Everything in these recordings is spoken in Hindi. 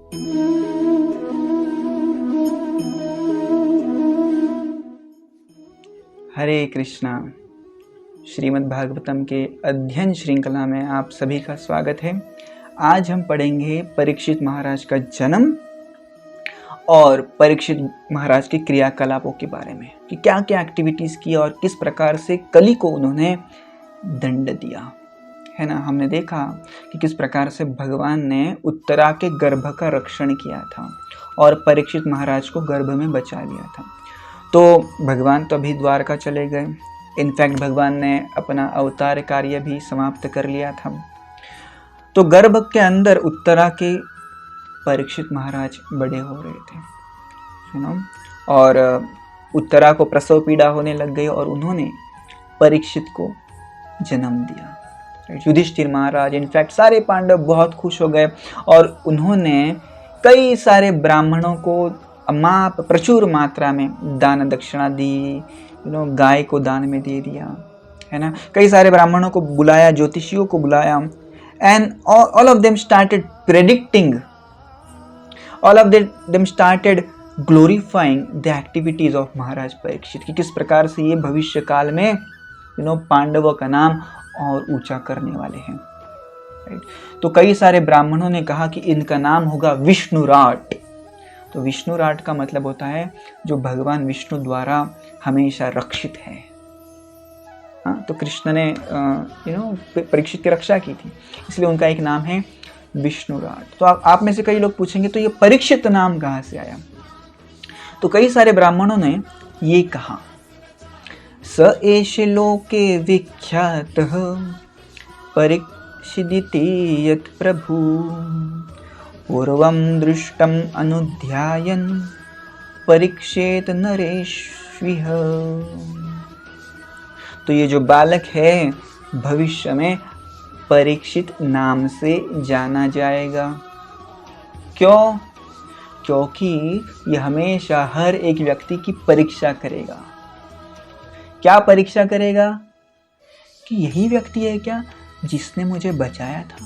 हरे कृष्णा। श्रीमद् भागवतम के अध्ययन श्रृंखला में आप सभी का स्वागत है। आज हम पढ़ेंगे परीक्षित महाराज का जन्म और परीक्षित महाराज के क्रियाकलापों के बारे में कि क्या क्या एक्टिविटीज़ की और किस प्रकार से कली को उन्होंने दंड दिया, है ना। हमने देखा कि किस प्रकार से भगवान ने उत्तरा के गर्भ का रक्षण किया था और परीक्षित महाराज को गर्भ में बचा लिया था। तो भगवान तो अभी द्वारका चले गए। इनफैक्ट भगवान ने अपना अवतार कार्य भी समाप्त कर लिया था। तो गर्भ के अंदर उत्तरा के परीक्षित महाराज बड़े हो रहे थे, है ना। और उत्तरा को प्रसव पीड़ा होने लग गई और उन्होंने परीक्षित को जन्म दिया। युधिष्ठिर महाराज, इनफैक्ट सारे पांडव बहुत खुश हो गए और उन्होंने कई सारे ब्राह्मणों को प्रचुर मात्रा में दान दक्षिणा दी, गाय को दान में दे दिया, है ना। कई सारे ब्राह्मणों को बुलाया, ज्योतिषियों को बुलाया, and all of them started predicting, all of them started glorifying the activities of Maharaj Parikshit कि किस प्रकार से ये भविष्य काल में पांडवों का नाम और ऊंचा करने वाले हैं। राइट। तो कई सारे ब्राह्मणों ने कहा कि इनका नाम होगा विष्णुराट। तो विष्णुराट का मतलब होता है जो भगवान विष्णु द्वारा हमेशा रक्षित है। हाँ, तो कृष्ण ने परीक्षित की रक्षा की थी, इसलिए उनका एक नाम है विष्णुराट। तो आप में से कई लोग पूछेंगे तो ये परीक्षित नाम कहाँ से आया। तो कई सारे ब्राह्मणों ने ये कहा, स एष लोके विख्यातः परीक्षिदिति यत् प्रभु पूर्वं दृष्टम अनुध्यायन् परीक्षेत नरेष्विह। तो ये जो बालक है भविष्य में परीक्षित नाम से जाना जाएगा। क्यों? क्योंकि ये हमेशा हर एक व्यक्ति की परीक्षा करेगा। क्या परीक्षा करेगा? कि यही व्यक्ति है क्या जिसने मुझे बचाया था?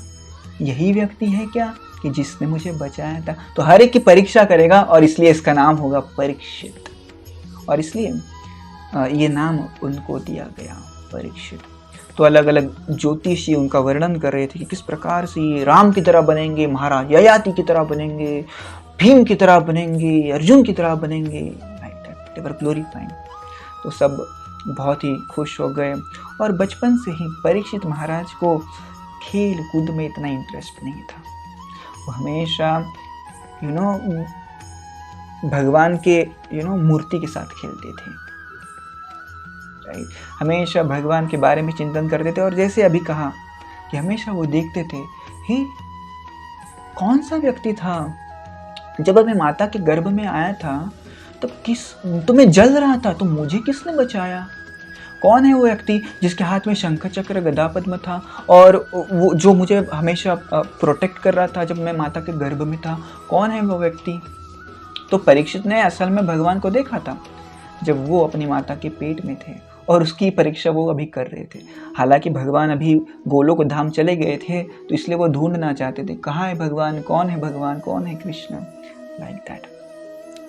यही व्यक्ति है क्या कि जिसने मुझे बचाया था? तो हर एक की परीक्षा करेगा और इसलिए इसका नाम होगा परीक्षित, और इसलिए ये नाम उनको दिया गया परीक्षित। तो अलग अलग ज्योतिषी उनका वर्णन कर रहे थे कि किस प्रकार से ये राम की तरह बनेंगे, महाराज ययाति की तरह बनेंगे, भीम की तरह बनेंगे, अर्जुन की तरह बनेंगे। राइट, दे वर ग्लोरीफाइंग। तो सब बहुत ही खुश हो गए। और बचपन से ही परीक्षित महाराज को खेल कूद में इतना इंटरेस्ट नहीं था। वो हमेशा भगवान के मूर्ति के साथ खेलते थे। राइट, हमेशा भगवान के बारे में चिंतन करते थे। और जैसे अभी कहा कि हमेशा वो देखते थे, ही कौन सा व्यक्ति था जब मैं माता के गर्भ में आया था तो मैं जल रहा था, तो मुझे किसने बचाया? कौन है वो व्यक्ति जिसके हाथ में शंख चक्र गदा पद्म था और वो जो मुझे हमेशा प्रोटेक्ट कर रहा था जब मैं माता के गर्भ में था? कौन है वो व्यक्ति? तो परीक्षित ने असल में भगवान को देखा था जब वो अपनी माता के पेट में थे और उसकी परीक्षा वो अभी कर रहे थे। हालांकि भगवान अभी गोलोक धाम चले गए थे, तो इसलिए वो ढूंढना चाहते थे, कहाँ है भगवान, कौन है भगवान, कौन है कृष्ण, लाइक दैट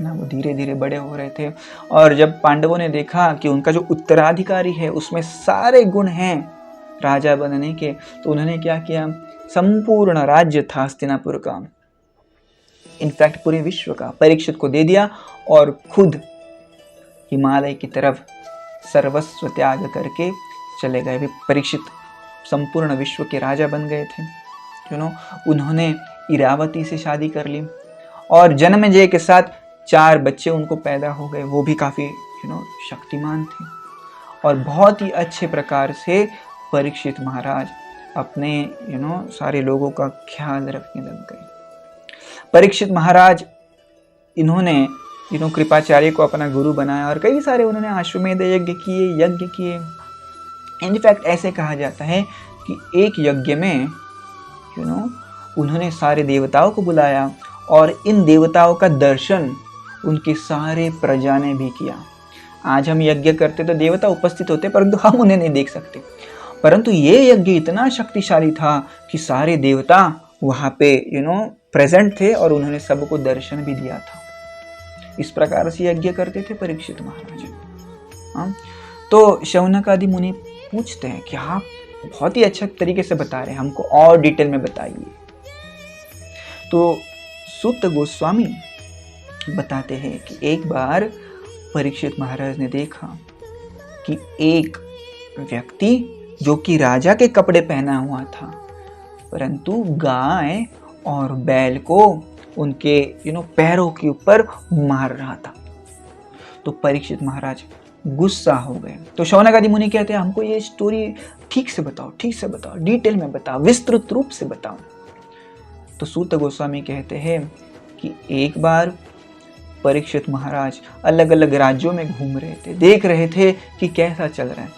ना। वो धीरे धीरे बड़े हो रहे थे। और जब पांडवों ने देखा कि उनका जो उत्तराधिकारी है उसमें सारे गुण हैं राजा बनने के, तो उन्होंने क्या किया, संपूर्ण राज्य था हस्तिनापुर का, इनफैक्ट पूरे विश्व का, परीक्षित को दे दिया और खुद हिमालय की तरफ सर्वस्व त्याग करके चले गए। परीक्षित संपूर्ण विश्व के राजा बन गए थे। उन्होंने इरावती से शादी कर ली और जन्मेजय के साथ 4 बच्चे उनको पैदा हो गए। वो भी काफ़ी शक्तिमान थे और बहुत ही अच्छे प्रकार से परीक्षित महाराज अपने सारे लोगों का ख्याल रखने लग गए। परीक्षित महाराज इन्होंने कृपाचार्य को अपना गुरु बनाया और कई सारे उन्होंने अश्वमेध यज्ञ किए। इनफैक्ट ऐसे कहा जाता है कि एक यज्ञ में उन्होंने सारे देवताओं को बुलाया और इन देवताओं का दर्शन उनके सारे प्रजा ने भी किया। आज हम यज्ञ करते तो देवता उपस्थित होते परंतु हम उन्हें नहीं देख सकते, परंतु ये यज्ञ इतना शक्तिशाली था कि सारे देवता वहाँ पे प्रेजेंट थे और उन्होंने सबको दर्शन भी दिया था। इस प्रकार से यज्ञ करते थे परीक्षित महाराज। हाँ, तो शौनक आदि मुनि पूछते हैं कि आप बहुत ही अच्छा तरीके से बता रहे हैं, हमको और डिटेल में बताइए। तो सूत गोस्वामी बताते हैं कि एक बार परीक्षित महाराज ने देखा कि एक व्यक्ति जो कि राजा के कपड़े पहना हुआ था, परंतु गाय और बैल को उनके पैरों के ऊपर मार रहा था। तो परीक्षित महाराज गुस्सा हो गए। तो शौनक आदि मुनि कहते हैं हमको ये स्टोरी ठीक से बताओ, डिटेल में बताओ, विस्तृत रूप से बताओ। तो सूत गोस्वामी कहते हैं कि एक बार परीक्षित महाराज अलग अलग राज्यों में घूम रहे थे, देख रहे थे कि कैसा चल रहा है,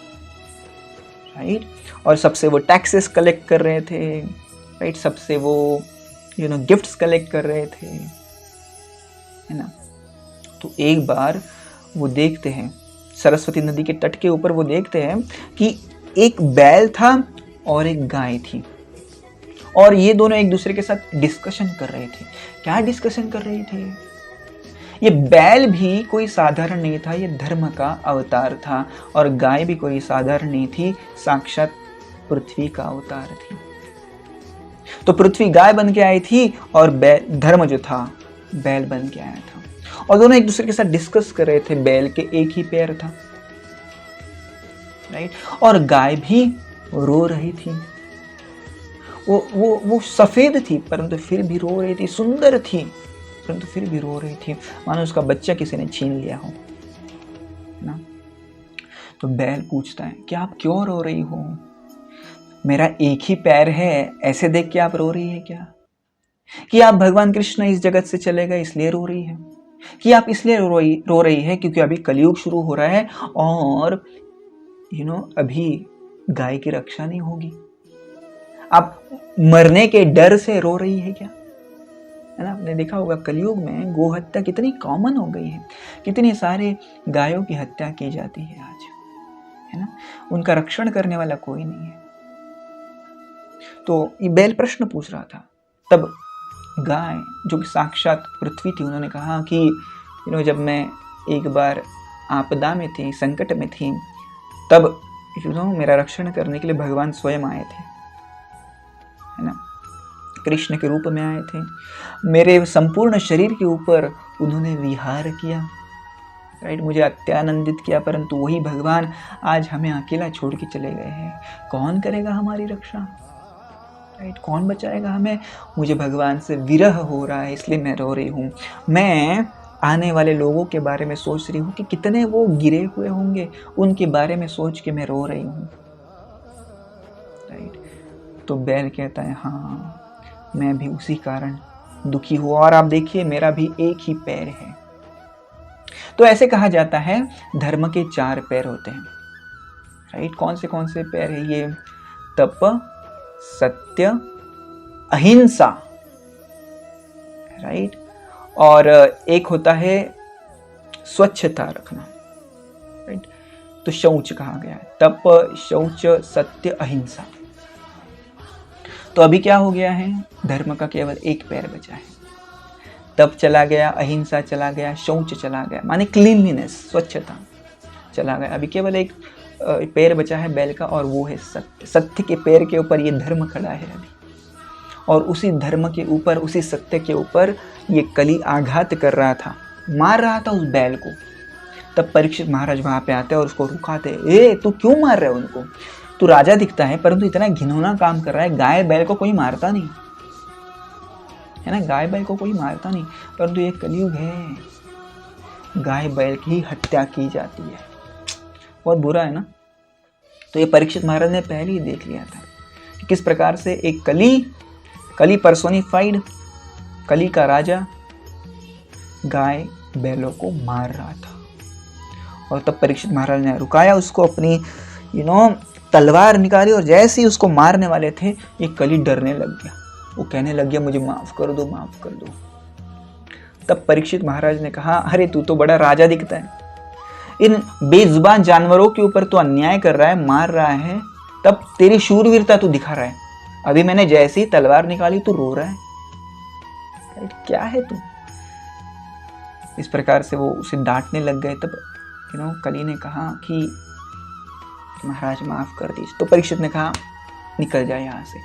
राइट। और सबसे वो टैक्सेस कलेक्ट कर रहे थे, राइट, सबसे वो गिफ्ट्स कलेक्ट कर रहे थे, है ना। तो एक बार वो देखते हैं सरस्वती नदी के तट के ऊपर, वो देखते हैं कि एक बैल था और एक गाय थी, और ये दोनों एक दूसरे के साथ डिस्कशन कर रहे थे। क्या डिस्कशन कर रहे थे? ये बैल भी कोई साधारण नहीं था, ये धर्म का अवतार था, और गाय भी कोई साधारण नहीं थी, साक्षात पृथ्वी का अवतार थी। तो पृथ्वी गाय बन के आई थी और धर्म जो था बैल बन के आया था, और दोनों एक दूसरे के साथ डिस्कस कर रहे थे। बैल के एक ही पैर था, राइट, और गाय भी रो रही थी। वो सफेद थी परंतु फिर भी रो रही थी, सुंदर थी परंतु फिर भी रो रही थी, मानो उसका बच्चा किसी ने छीन लिया हो ना। तो बैल पूछता है कि आप क्यों रो रही हो? मेरा एक ही पैर है, ऐसे देख के आप रो रही है क्या? कि आप भगवान कृष्ण इस जगत से चले गए इसलिए रो रही है? कि आप इसलिए रो रही है क्योंकि अभी कलयुग शुरू हो रहा है और अभी गाय की रक्षा नहीं होगी? आप मरने के डर से रो रही है क्या? है ना, आपने देखा होगा कलयुग में गो हत्या कितनी कॉमन हो गई है, कितनी सारे गायों की हत्या की जाती है आज, है ना। उनका रक्षण करने वाला कोई नहीं है। तो ये बैल प्रश्न पूछ रहा था। तब गाय जो कि साक्षात पृथ्वी थी, उन्होंने कहा कि जब मैं एक बार आपदा में थी, संकट में थी, तब मेरा रक्षण करने के लिए भगवान स्वयं आए थे, है ना, कृष्ण के रूप में आए थे। मेरे संपूर्ण शरीर के ऊपर उन्होंने विहार किया, राइट, मुझे अत्यानंदित किया, परंतु वही भगवान आज हमें अकेला छोड़ के चले गए हैं। कौन करेगा हमारी रक्षा, राइट, कौन बचाएगा हमें? मुझे भगवान से विरह हो रहा है, इसलिए मैं रो रही हूँ। मैं आने वाले लोगों के बारे में सोच रही हूँ कि कितने वो गिरे हुए होंगे, उनके बारे में सोच के मैं रो रही हूँ, राइट। तो बैल कहता है हाँ, मैं भी उसी कारण दुखी हुआ, और आप देखिए मेरा भी एक ही पैर है। तो ऐसे कहा जाता है धर्म के 4 पैर होते हैं, राइट। कौन से पैर है ये? तप, सत्य, अहिंसा, राइट, और एक होता है स्वच्छता रखना, राइट। तो शौच कहा गया है, तप, शौच, सत्य, अहिंसा। तो अभी क्या हो गया है? धर्म का केवल एक पैर बचा है। तप चला गया, अहिंसा चला गया, शौच चला गया, माने क्लीनलीनेस, स्वच्छता चला गया। अभी केवल एक पैर बचा है बैल का, और वो है सत्य। सत्य के पैर के ऊपर ये धर्म खड़ा है अभी, और उसी धर्म के ऊपर, उसी सत्य के ऊपर ये कली आघात कर रहा था, मार रहा था उस बैल को। तब परीक्षित महाराज वहां पे आते और उसको रुकाते, ए तू क्यों मार रहे हो उनको? तू राजा दिखता है परंतु इतना घिनौना काम कर रहा है। गाय बैल को कोई मारता नहीं, है ना, गाय बैल को कोई मारता नहीं, परंतु ये कलयुग है, गाय बैल की हत्या की जाती है। बहुत बुरा है ना। तो ये परीक्षित महाराज ने पहले ही देख लिया था कि किस प्रकार से एक कली पर्सोनिफाइड, कली का राजा गाय बैलों को मार रहा था। और तब परीक्षित महाराज ने रुकाया उसको, अपनी तलवार निकाली, और जैसे ही उसको मारने वाले थे ये कली डरने लग गया। वो कहने लग गया मुझे माफ कर दो, माफ कर दो। तब परीक्षित महाराज ने कहा, अरे तू तो बड़ा राजा दिखता है, इन बेजुबान जानवरों के ऊपर तू अन्याय कर रहा है, मार रहा है, तब तेरी शूरवीरता तू दिखा रहा है। अभी मैंने जैसे ही तलवार निकाली तू रो रहा है, राइट, क्या है तुम। इस प्रकार से वो उसे डांटने लग गए। तब कली ने कहा कि महाराज माफ कर दीजिए। तो परीक्षित ने कहा निकल जाए यहाँ से,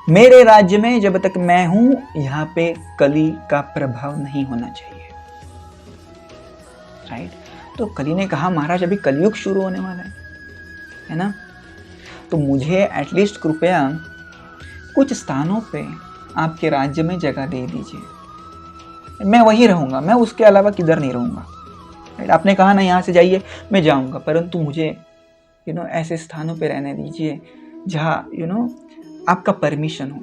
मेरे राज्य में जब तक मैं हूं यहाँ पे कली का प्रभाव नहीं होना चाहिए। राइट, तो कली ने कहा महाराज अभी कलयुग शुरू होने वाला है ना, तो मुझे एटलीस्ट कृपया कुछ स्थानों पे आपके राज्य में जगह दे दीजिए, मैं वहीं रहूंगा, मैं उसके अलावा किधर नहीं रहूंगा। राइट, आपने कहा ना यहाँ से जाइए, मैं जाऊंगा, परंतु मुझे ऐसे स्थानों पे रहने दीजिए जहाँ आपका परमिशन हो।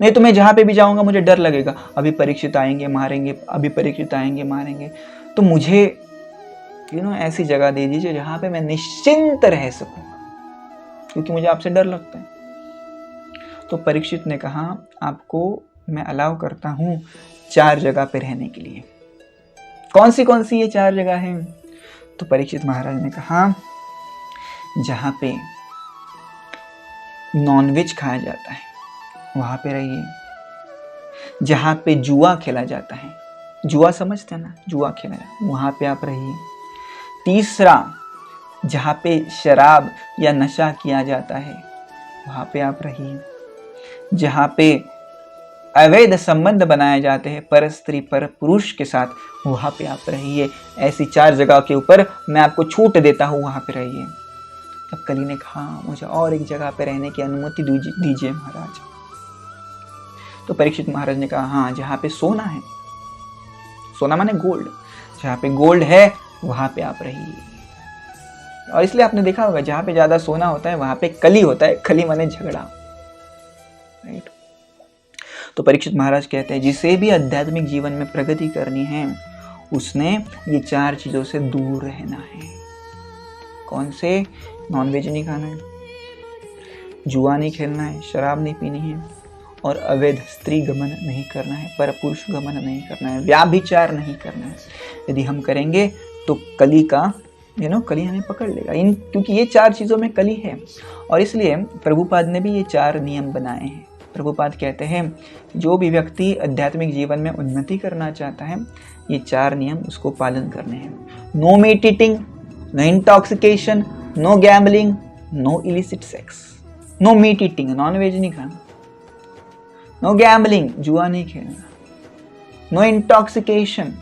नहीं तो मैं जहाँ पे भी जाऊंगा मुझे डर लगेगा, अभी परीक्षित आएंगे मारेंगे, अभी परीक्षित आएंगे मारेंगे, तो मुझे ऐसी जगह दे दीजिए जहाँ पे मैं निश्चिंत रह सकूंगा, क्योंकि मुझे आपसे डर लगता है। तो परीक्षित ने कहा आपको मैं अलाउ करता हूँ 4 जगह पे रहने के लिए। कौन सी ये 4 जगह हैं? तो परीक्षित महाराज ने कहा जहाँ पे नॉनवेज खाया जाता है वहाँ पे रहिए, जहाँ पे जुआ खेला जाता है, जुआ समझते हैं ना, जुआ खेला जाता है, वहाँ पे आप रहिए। तीसरा, जहाँ पे शराब या नशा किया जाता है वहाँ पे आप रहिए। जहाँ पे अवैध संबंध बनाए जाते हैं पर स्त्री पर पुरुष के साथ, वहाँ पे आप रहिए। ऐसी 4 जगह के ऊपर मैं आपको छूट देता हूँ, वहाँ पे रहिए। तब कली ने कहा मुझे और एक जगह पे रहने की अनुमति दीजिए महाराज। तो परीक्षित महाराज ने कहा हाँ, जहाँ पे सोना है, सोना माने गोल्ड, जहाँ पे गोल्ड है वहाँ पे आप रहिए। और इसलिए आपने देखा होगा जहाँ पे ज्यादा सोना होता है वहाँ पे कली होता है, कली माने झगड़ा। राइट, तो परीक्षित महाराज कहते हैं जिसे भी आध्यात्मिक जीवन में प्रगति करनी है उसने ये 4 चीजों से दूर रहना है। कौन से? नॉनवेज नहीं खाना है, जुआ नहीं खेलना है, शराब नहीं पीनी है, और अवैध स्त्री गमन नहीं करना है, पर पुरुष गमन नहीं करना है, व्याभिचार नहीं करना है। यदि हम करेंगे तो कली का कली हमें पकड़ लेगा, क्योंकि ये 4 चीज़ों में कली है। और इसलिए प्रभुपाद ने भी ये 4 नियम बनाए हैं। प्रभुपाद कहते हैं जो भी व्यक्ति आध्यात्मिक जीवन में उन्नति करना चाहता है ये 4 नियम उसको पालन करने हैं। No meat eating, no intoxication, no gambling, no illicit sex. No meat eating, non veg नहीं खाना, नो गैम्बलिंग, जुआ नहीं खेलना, नो इंटॉक्सिकेशन,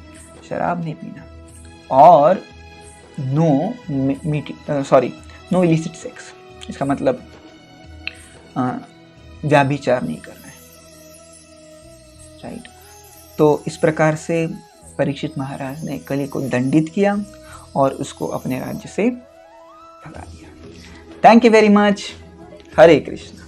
शराब नहीं पीना, और नो इलिसिट सेक्स, इसका मतलब व्याभिचार नहीं करना है। राइट, तो इस प्रकार से परीक्षित महाराज ने कली को दंडित किया और उसको अपने राज्य से भगा दिया। Thank you very much. Hare Krishna.